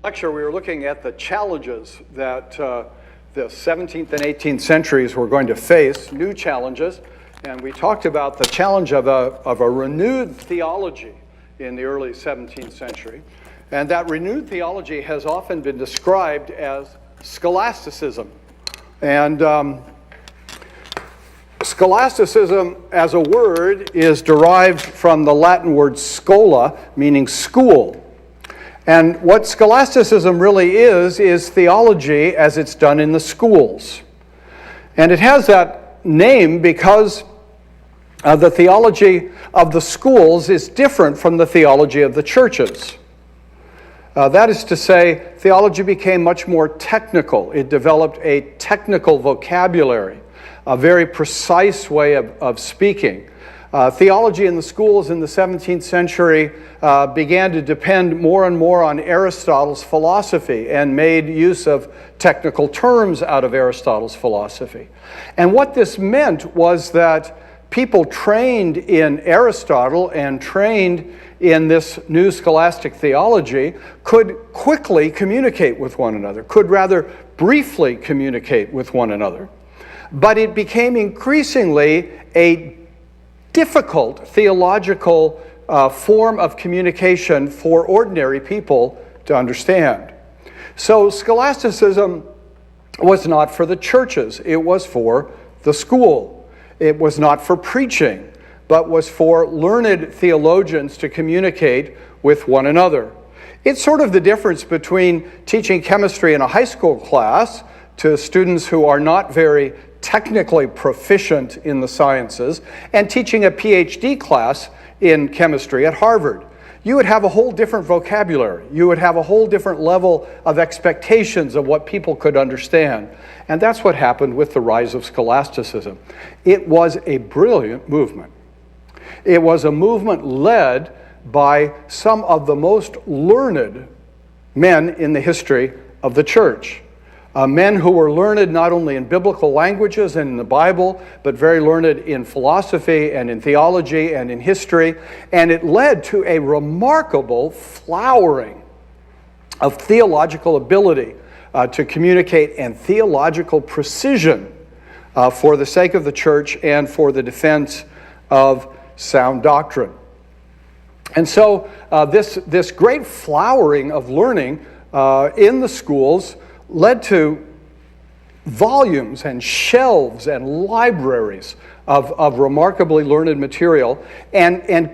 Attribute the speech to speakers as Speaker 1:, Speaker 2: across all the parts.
Speaker 1: Lecture, we were looking at the challenges that the 17th and 18th centuries were going to face, new challenges, and we talked about the challenge of a renewed theology in the early 17th century. And that renewed theology has often been described as scholasticism. And scholasticism as a word is derived from the Latin word schola, meaning school. And what scholasticism really is theology as it's done in the schools. And it has that name because the theology of the schools is different from the theology of the churches. That is to say, theology became much more technical. It developed a technical vocabulary, a very precise way of speaking. Theology in the schools in the 17th century began to depend more and more on Aristotle's philosophy and made use of technical terms out of Aristotle's philosophy. And what this meant was that people trained in Aristotle and trained in this new scholastic theology could quickly communicate with one another, could rather briefly communicate with one another. But it became increasingly a difficult theological form of communication for ordinary people to understand. So scholasticism was not for the churches, it was for the school. It was not for preaching, but was for learned theologians to communicate with one another. It's sort of the difference between teaching chemistry in a high school class to students who are not very technically proficient in the sciences and teaching a PhD class in chemistry at Harvard. You would have a whole different vocabulary. You would have a whole different level of expectations of what people could understand. And that's what happened with the rise of scholasticism. It was a brilliant movement. It was a movement led by some of the most learned men in the history of the church. Men who were learned not only in biblical languages and in the Bible, but very learned in philosophy and in theology and in history. And it led to a remarkable flowering of theological ability to communicate and theological precision for the sake of the church and for the defense of sound doctrine. And so this great flowering of learning in the schools led to volumes and shelves and libraries of remarkably learned material and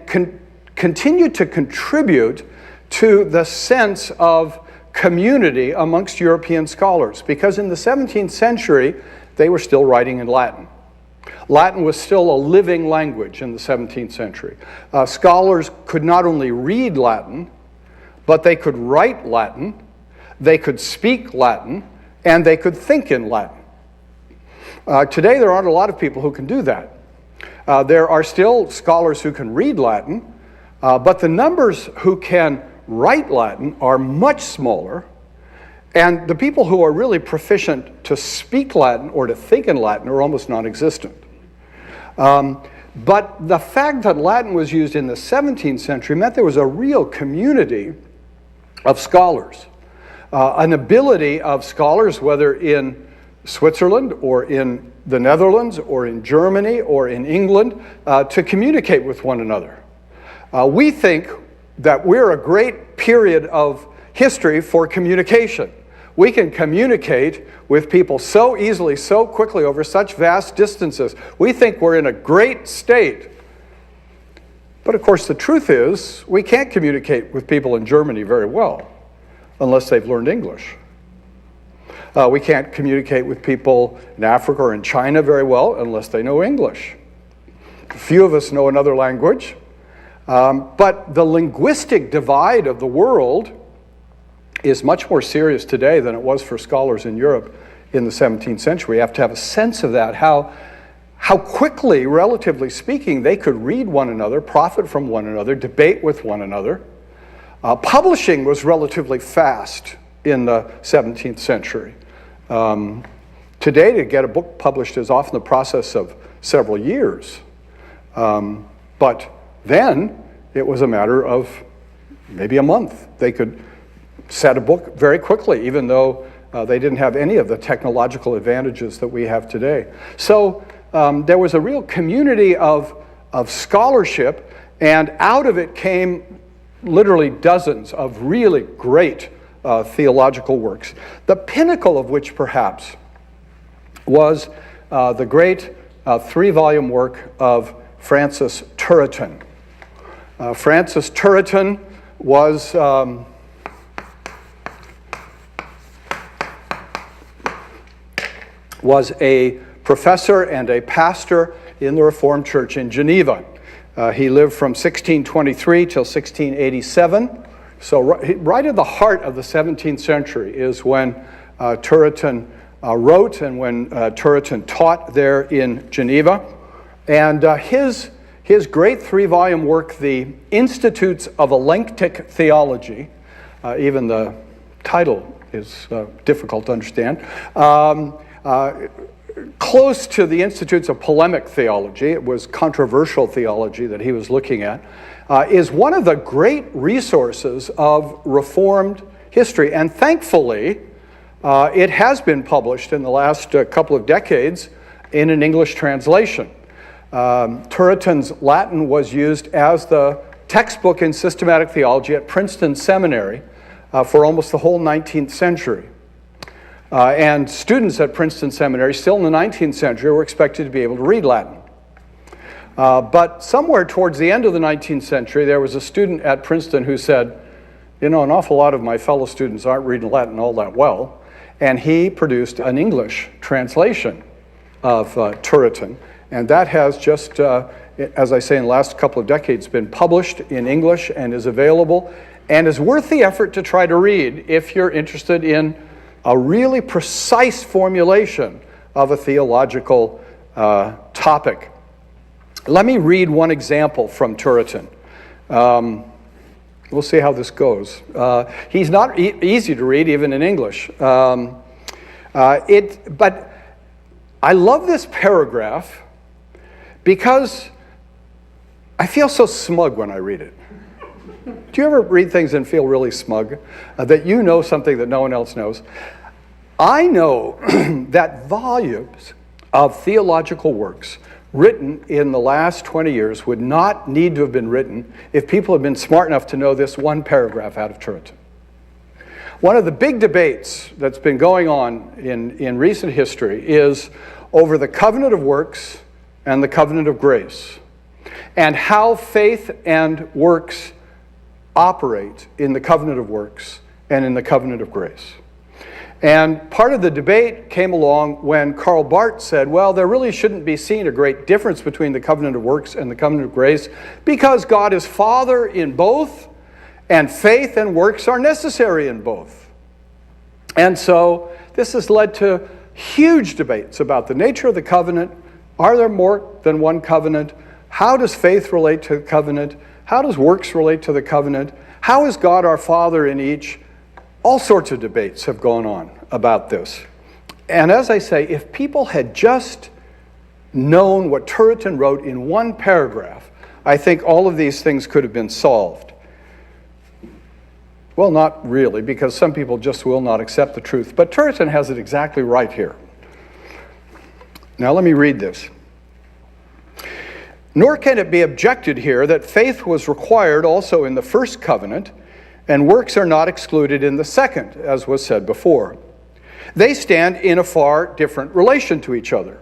Speaker 1: continued to contribute to the sense of community amongst European scholars, because in the 17th century they were still writing in Latin. Latin was still a living language in the 17th century. Scholars could not only read Latin, but they could write Latin, they could speak Latin, and they could think in Latin. Today, there aren't a lot of people who can do that. There are still scholars who can read Latin, but the numbers who can write Latin are much smaller, and the people who are really proficient to speak Latin or to think in Latin are almost non-existent. But the fact that Latin was used in the 17th century meant there was a real community of scholars. An ability of scholars, whether in Switzerland or in the Netherlands or in Germany or in England, to communicate with one another. We think that we're a great period of history for communication. We can communicate with people so easily, so quickly, over such vast distances. We think we're in a great state. But of course, the truth is, we can't communicate with people in Germany very well unless they've learned English. We can't communicate with people in Africa or in China very well unless they know English. Few of us know another language. But the linguistic divide of the world is much more serious today than it was for scholars in Europe in the 17th century. We have to have a sense of that, how quickly, relatively speaking, they could read one another, profit from one another, debate with one another. Publishing was relatively fast in the 17th century. Today, to get a book published is often the process of several years. But then, it was a matter of maybe a month. They could said a book very quickly, even though they didn't have any of the technological advantages that we have today. So there was a real community of scholarship, and out of it came literally dozens of really great theological works, the pinnacle of which perhaps was the great 3-volume work of Francis Turretin. Francis Turretin was a professor and a pastor in the Reformed Church in Geneva. He lived from 1623 till 1687. So right at the heart of the 17th century is when Turretin wrote and when Turretin taught there in Geneva. And his great 3-volume work, The Institutes of Elenctic Theology, even the title is difficult to understand, close to the Institutes of Polemic Theology, it was controversial theology that he was looking at, is one of the great resources of Reformed history. And thankfully, it has been published in the last couple of decades in an English translation. Turretin's Latin was used as the textbook in systematic theology at Princeton Seminary for almost the whole 19th century. And students at Princeton Seminary, still in the 19th century, were expected to be able to read Latin. But somewhere towards the end of the 19th century, there was a student at Princeton who said, you know, an awful lot of my fellow students aren't reading Latin all that well. And he produced an English translation of Turretin. And that has just, as I say, in the last couple of decades, been published in English and is available and is worth the effort to try to read if you're interested in a really precise formulation of a theological topic. Let me read one example from Turretin. We'll see how this goes. He's not easy to read, even in English. But I love this paragraph because I feel so smug when I read it. Do you ever read things and feel really smug? That you know something that no one else knows? I know that volumes of theological works written in the last 20 years would not need to have been written if people had been smart enough to know this one paragraph out of Turretin. One of the big debates that's been going on in recent history is over the covenant of works and the covenant of grace, and how faith and works operate in the covenant of works and in the covenant of grace. And part of the debate came along when Karl Barth said, well, there really shouldn't be seen a great difference between the covenant of works and the covenant of grace because God is Father in both, and faith and works are necessary in both. And so this has led to huge debates about the nature of the covenant. Are there more than one covenant? How does faith relate to the covenant? How does works relate to the covenant? How is God our Father in each? All sorts of debates have gone on about this. And as I say, if people had just known what Turretin wrote in one paragraph, I think all of these things could have been solved. Well, not really, because some people just will not accept the truth. But Turretin has it exactly right here. Now let me read this. Nor can it be objected here that faith was required also in the first covenant, and works are not excluded in the second, as was said before. They stand in a far different relation to each other.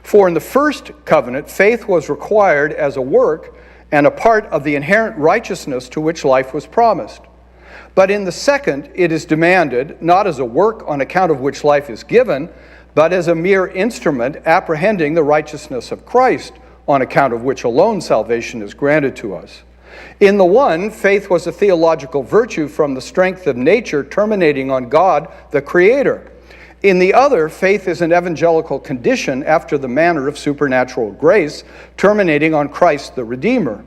Speaker 1: For in the first covenant, faith was required as a work and a part of the inherent righteousness to which life was promised. But in the second, it is demanded, not as a work on account of which life is given, but as a mere instrument apprehending the righteousness of Christ, on account of which alone salvation is granted to us. In the one, faith was a theological virtue from the strength of nature terminating on God, the Creator. In the other, faith is an evangelical condition after the manner of supernatural grace, terminating on Christ, the Redeemer.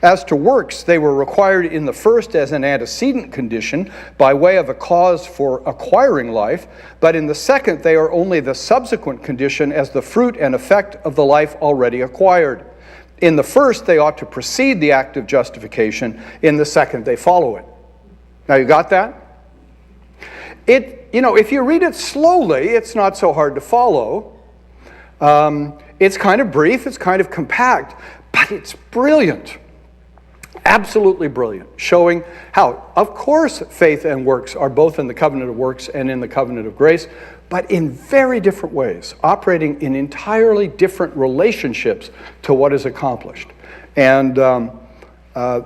Speaker 1: As to works, they were required in the first as an antecedent condition by way of a cause for acquiring life, but in the second they are only the subsequent condition as the fruit and effect of the life already acquired. In the first, they ought to precede the act of justification. In the second, they follow it. Now, you got that? if you read it slowly, it's not so hard to follow. It's kind of brief, it's kind of compact, but it's brilliant. Absolutely brilliant, showing how, of course, faith and works are both in the covenant of works and in the covenant of grace, but in very different ways, operating in entirely different relationships to what is accomplished. And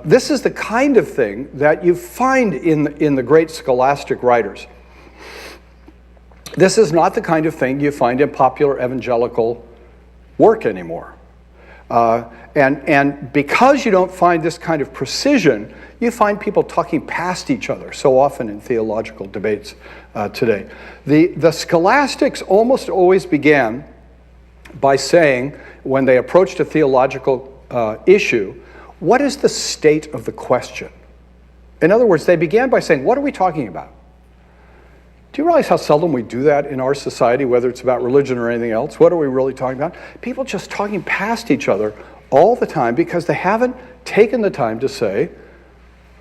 Speaker 1: this is the kind of thing that you find in the great scholastic writers. This is not the kind of thing you find in popular evangelical work anymore. And because you don't find this kind of precision, you find people talking past each other so often in theological debates today. The scholastics almost always began by saying, when they approached a theological issue, what is the state of the question? In other words, they began by saying, what are we talking about? Do you realize how seldom we do that in our society, whether it's about religion or anything else? What are we really talking about? People just talking past each other all the time because they haven't taken the time to say,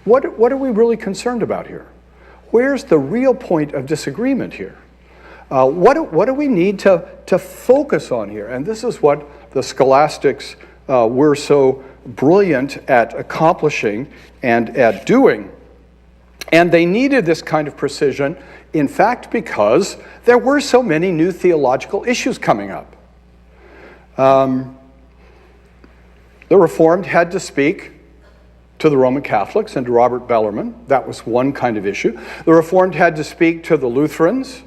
Speaker 1: what are we really concerned about here? Where's the real point of disagreement here? What do we need to focus on here? And this is what the scholastics were so brilliant at accomplishing and at doing. And they needed this kind of precision, in fact, because there were so many new theological issues coming up. The Reformed had to speak to the Roman Catholics and to Robert Bellarmine. That was one kind of issue. The Reformed had to speak to the Lutherans.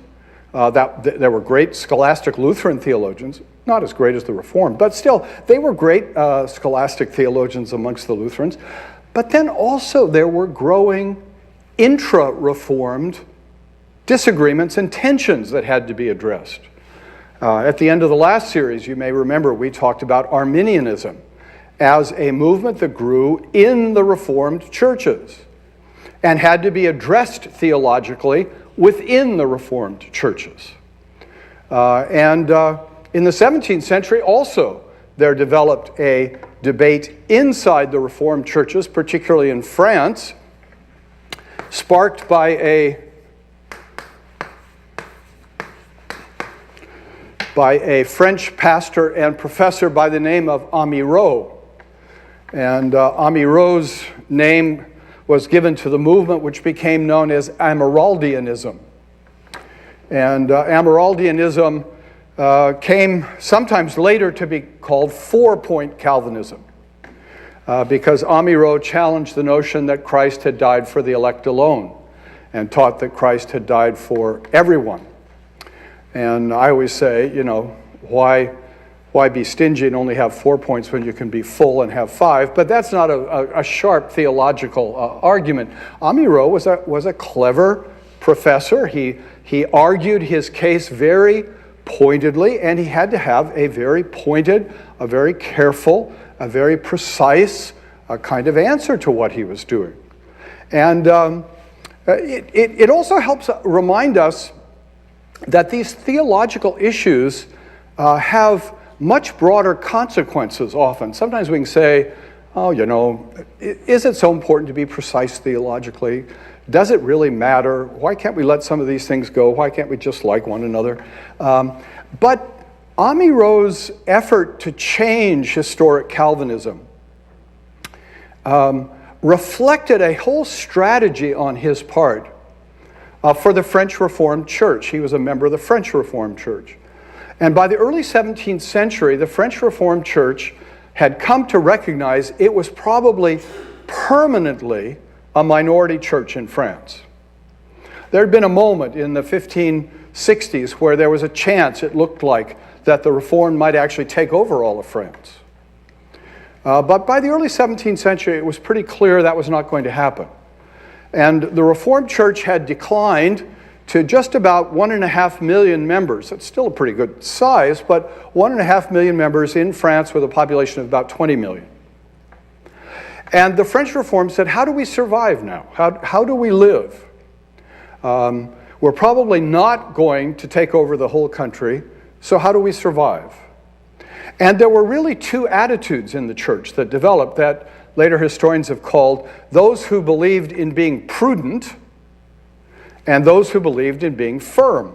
Speaker 1: There were great scholastic Lutheran theologians, not as great as the Reformed, but still, they were great scholastic theologians amongst the Lutherans. But then also there were growing intra-Reformed disagreements and tensions that had to be addressed. At the end of the last series, you may remember, we talked about Arminianism as a movement that grew in the Reformed churches and had to be addressed theologically within the Reformed churches. And in the 17th century also, there developed a debate inside the Reformed churches, particularly in France, sparked by a French pastor and professor by the name of Amirault. And Amirault's name was given to the movement which became known as Amyraldianism. And Amyraldianism came sometimes later to be called four-point Calvinism, because Amirault challenged the notion that Christ had died for the elect alone and taught that Christ had died for everyone. And I always say, why be stingy and only have 4 points when you can be full and have 5? But that's not a sharp theological argument. Amirault was a clever professor. He argued his case very pointedly, and he had to have a very pointed, a very careful, a very precise kind of answer to what he was doing. And it also helps remind us that these theological issues have much broader consequences often. Sometimes we can say, is it so important to be precise theologically? Does it really matter? Why can't we let some of these things go? Why can't we just like one another? But Amirault's effort to change historic Calvinism reflected a whole strategy on his part for the French Reformed Church. He was a member of the French Reformed Church. And by the early 17th century, the French Reformed Church had come to recognize it was probably permanently a minority church in France. There had been a moment in the 1560s where there was a chance, it looked like, that the Reformed might actually take over all of France. But by the early 17th century, it was pretty clear that was not going to happen. And the Reformed Church had declined to just about 1.5 million members. It's still a pretty good size, but 1.5 million members in France with a population of about 20 million. And the French Reformed said, how do we survive now? How do we live? We're probably not going to take over the whole country, so how do we survive? And there were really two attitudes in the church that developed that later historians have called those who believed in being prudent and those who believed in being firm.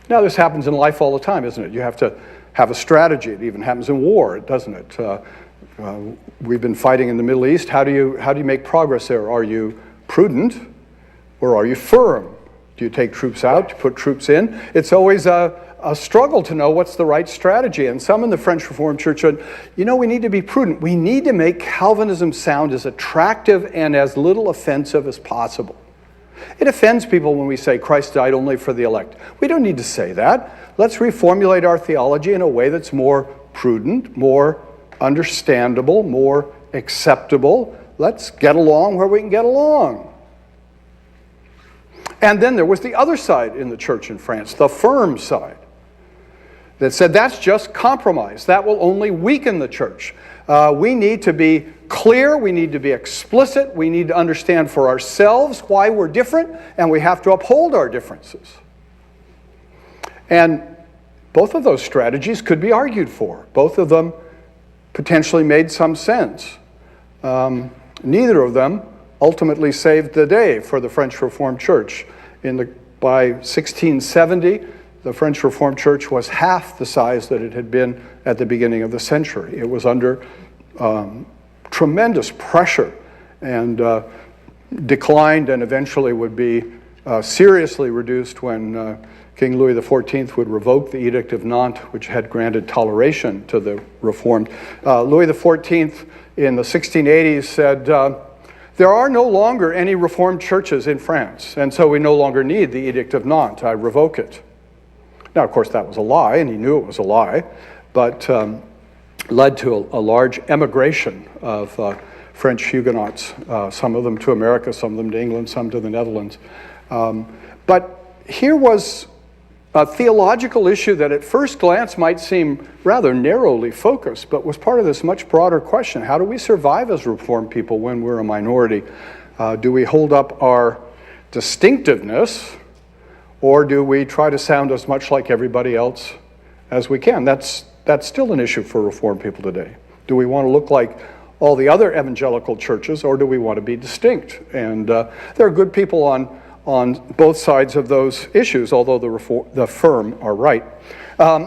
Speaker 1: Now, this happens in life all the time, isn't it? You have to have a strategy. It even happens in war, doesn't it? We've been fighting in the Middle East. How do you make progress there? Are you prudent or are you firm? Do you take troops out? Do you put troops in? It's always a struggle to know what's the right strategy. And some in the French Reformed Church said, we need to be prudent. We need to make Calvinism sound as attractive and as little offensive as possible. It offends people when we say Christ died only for the elect. We don't need to say that. Let's reformulate our theology in a way that's more prudent, more understandable, more acceptable. Let's get along where we can get along. And then there was the other side in the church in France, the firm side, that said that's just compromise. That will only weaken the church. We need to be clear, we need to be explicit, we need to understand for ourselves why we're different, and we have to uphold our differences. And both of those strategies could be argued for. Both of them potentially made some sense. Neither of them ultimately saved the day for the French Reformed Church. By 1670, the French Reformed Church was half the size that it had been at the beginning of the century. It was under tremendous pressure and declined, and eventually would be seriously reduced when King Louis XIV would revoke the Edict of Nantes, which had granted toleration to the Reformed. Louis XIV in the 1680s said, there are no longer any Reformed churches in France, and so we no longer need the Edict of Nantes. I revoke it. Now, of course, that was a lie, and he knew it was a lie, but led to a large emigration of French Huguenots, some of them to America, some of them to England, some to the Netherlands. But here was a theological issue that at first glance might seem rather narrowly focused, but was part of this much broader question. How do we survive as Reformed people when we're a minority? Do we hold up our distinctiveness, or do we try to sound as much like everybody else as we can? That's still an issue for Reformed people today. Do we want to look like all the other evangelical churches, or do we want to be distinct? And there are good people on both sides of those issues, although the firm are right. That's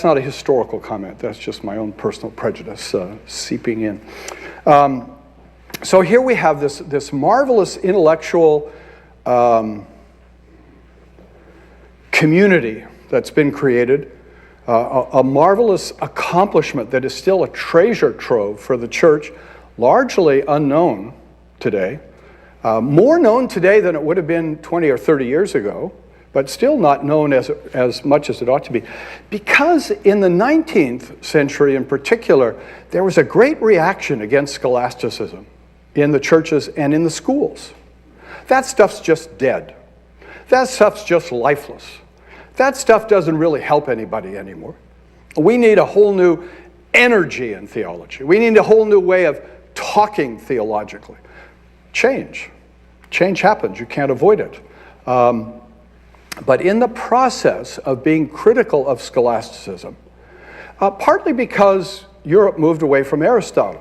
Speaker 1: not a historical comment. That's just my own personal prejudice seeping in. So here we have this marvelous intellectual community that's been created, a marvelous accomplishment that is still a treasure trove for the church, largely unknown today. More known today than it would have been 20 or 30 years ago, but still not known as much as it ought to be. Because in the 19th century in particular, there was a great reaction against scholasticism in the churches and in the schools. That stuff's just dead. That stuff's just lifeless. That stuff doesn't really help anybody anymore. We need a whole new energy in theology. We need a whole new way of talking theologically. Change happens. You can't avoid it. But in the process of being critical of scholasticism, partly because Europe moved away from Aristotle,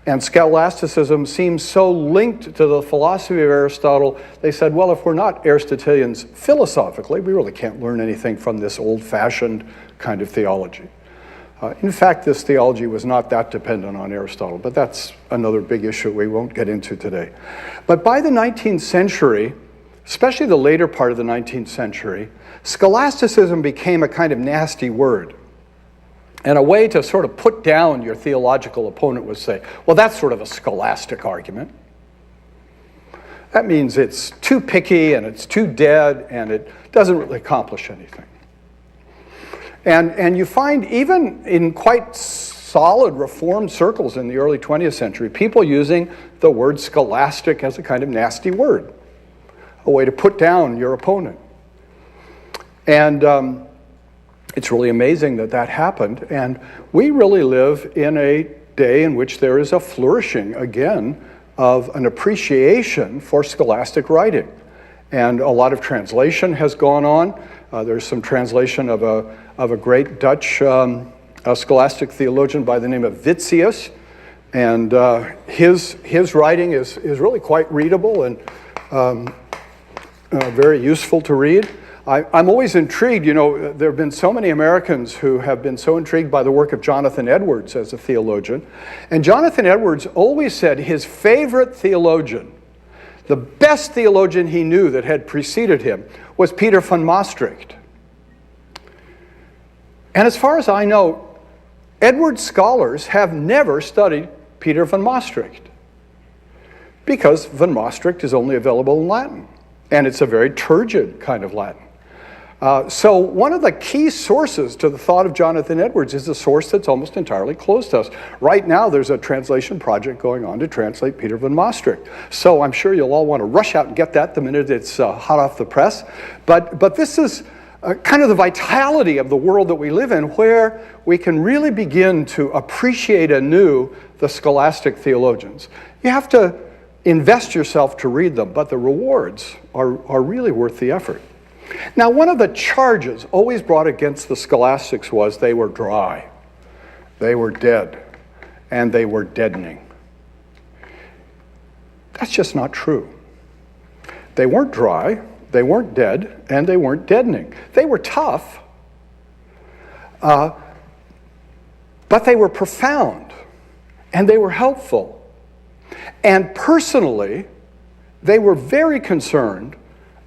Speaker 1: and scholasticism seems so linked to the philosophy of Aristotle, they said, well, if we're not Aristotelians philosophically, we really can't learn anything from this old-fashioned kind of theology. In fact, this theology was not that dependent on Aristotle, but that's another big issue we won't get into today. But by the 19th century, especially the later part of the 19th century, scholasticism became a kind of nasty word. And a way to sort of put down your theological opponent was say, well, that's sort of a scholastic argument. That means it's too picky and it's too dead and it doesn't really accomplish anything. And you find even in quite solid Reformed circles in the early 20th century, people using the word scholastic as a kind of nasty word, a way to put down your opponent. And it's really amazing that happened. And we really live in a day in which there is a flourishing, again, of an appreciation for scholastic writing. And a lot of translation has gone on. There's some translation of a great Dutch scholastic theologian by the name of Witsius. And His writing is really quite readable and very useful to read. I'm always intrigued, there have been so many Americans who have been so intrigued by the work of Jonathan Edwards as a theologian. And Jonathan Edwards always said his favorite theologian, the best theologian he knew that had preceded him, was Peter van Maastricht. And as far as I know, Edwards scholars have never studied Peter van Maastricht because van Maastricht is only available in Latin, and it's a very turgid kind of Latin. So one of the key sources to the thought of Jonathan Edwards is a source that's almost entirely closed to us. Right now, there's a translation project going on to translate Peter van Maastricht. So I'm sure you'll all want to rush out and get that the minute it's hot off the press. But this is kind of the vitality of the world that we live in, where we can really begin to appreciate anew the scholastic theologians. You have to invest yourself to read them, but the rewards are really worth the effort. Now, one of the charges always brought against the scholastics was they were dry, they were dead, and they were deadening. That's just not true. They weren't dry, they weren't dead, and they weren't deadening. They were tough, but they were profound, and they were helpful. And personally, they were very concerned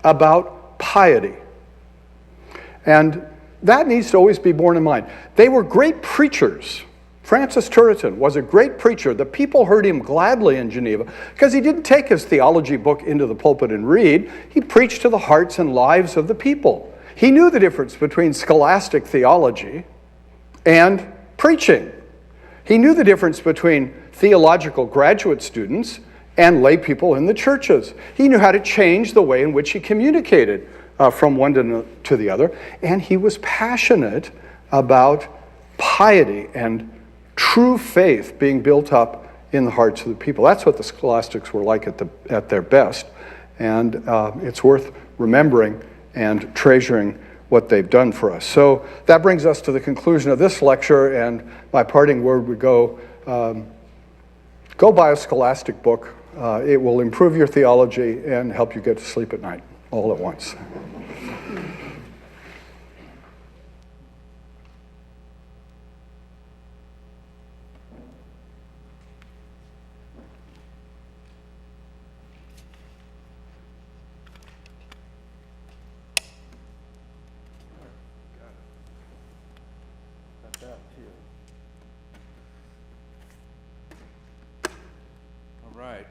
Speaker 1: about piety. And that needs to always be borne in mind. They were great preachers. Francis Turretin was a great preacher. The people heard him gladly in Geneva because he didn't take his theology book into the pulpit and read. He preached to the hearts and lives of the people. He knew the difference between scholastic theology and preaching. He knew the difference between theological graduate students and lay people in the churches. He knew how to change the way in which he communicated from one to the other, and he was passionate about piety and true faith being built up in the hearts of the people. That's what the scholastics were like at their best, and it's worth remembering and treasuring what they've done for us. So that brings us to the conclusion of this lecture, and my parting word would go buy a scholastic book. It will improve your theology and help you get to sleep at night all at once.
Speaker 2: All right.